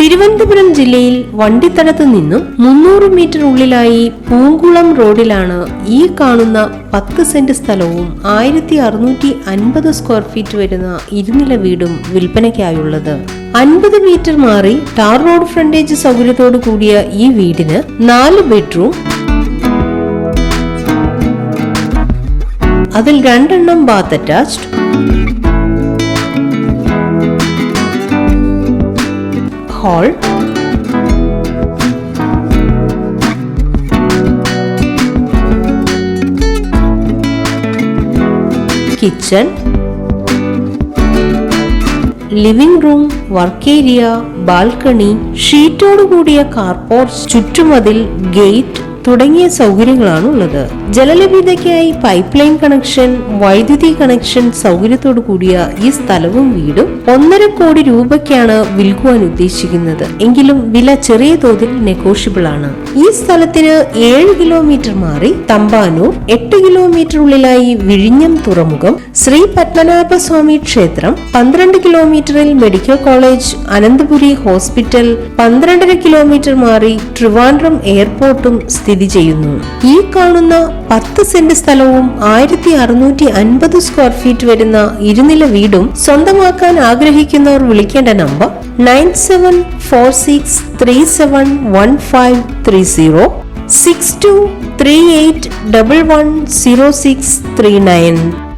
തിരുവനന്തപുരം ജില്ലയിൽ വണ്ടിത്തടത്ത് നിന്നും 300 മീറ്റർ ഉള്ളിലായി പൂങ്കുളം റോഡിലാണ് ഈ കാണുന്ന 10 സെന്റ് സ്ഥലവും 1650 സ്ക്വയർ ഫീറ്റ് വരുന്ന ഇരുനില വീടും വിൽപ്പനയ്ക്കായുള്ളത്. 50 മീറ്റർ മാറി ടാർ റോഡ് ഫ്രണ്ടേജ് സൗകര്യത്തോടു കൂടിയ ഈ വീടിന് 4 ബെഡ്റൂം, അതിൽ 2 bath attached, hall, kitchen, living room, work area, balcony, ഷീറ്റോട് കൂടിയ കാർപോർച്ച്, ചുറ്റുമതിൽ, ഗേറ്റ് തുടങ്ങിയ സൗകര്യങ്ങളാണ് ഉള്ളത്. ജലലഭ്യതയ്ക്കായി പൈപ്പ് ലൈൻ കണക്ഷൻ, വൈദ്യുതി കണക്ഷൻ സൗകര്യത്തോടു കൂടിയ ഈ സ്ഥലവും വീടും 1.5 കോടി രൂപയ്ക്കാണ് വിൽക്കുവാൻ ഉദ്ദേശിക്കുന്നത്. എങ്കിലും വില ചെറിയ തോതിൽ നെഗോഷ്യബിൾ ആണ്. ഈ സ്ഥലത്തിന് 7 കിലോമീറ്റർ മാറി തമ്പാനൂർ, 8 കിലോമീറ്റർ ഉള്ളിലായി വിഴിഞ്ഞം തുറമുഖം, ശ്രീ പത്മനാഭസ്വാമി ക്ഷേത്രം, 12 കിലോമീറ്ററിൽ medical college, Ananthapuri hospital, 12.5 kilometre മാറി ട്രിവാൻഡ്രം എയർപോർട്ടും സ്ഥിതി ചെയ്യുന്നു. ഈ കാണുന്ന 10 സെന്റ് സ്ഥലവും 1650 സ്ക്വയർ ഫീറ്റ് വരുന്ന ഇരുനില വീടും സ്വന്തമാക്കാൻ ആഗ്രഹിക്കുന്നവർ വിളിക്കേണ്ട നമ്പർ 9746371530 6238110639.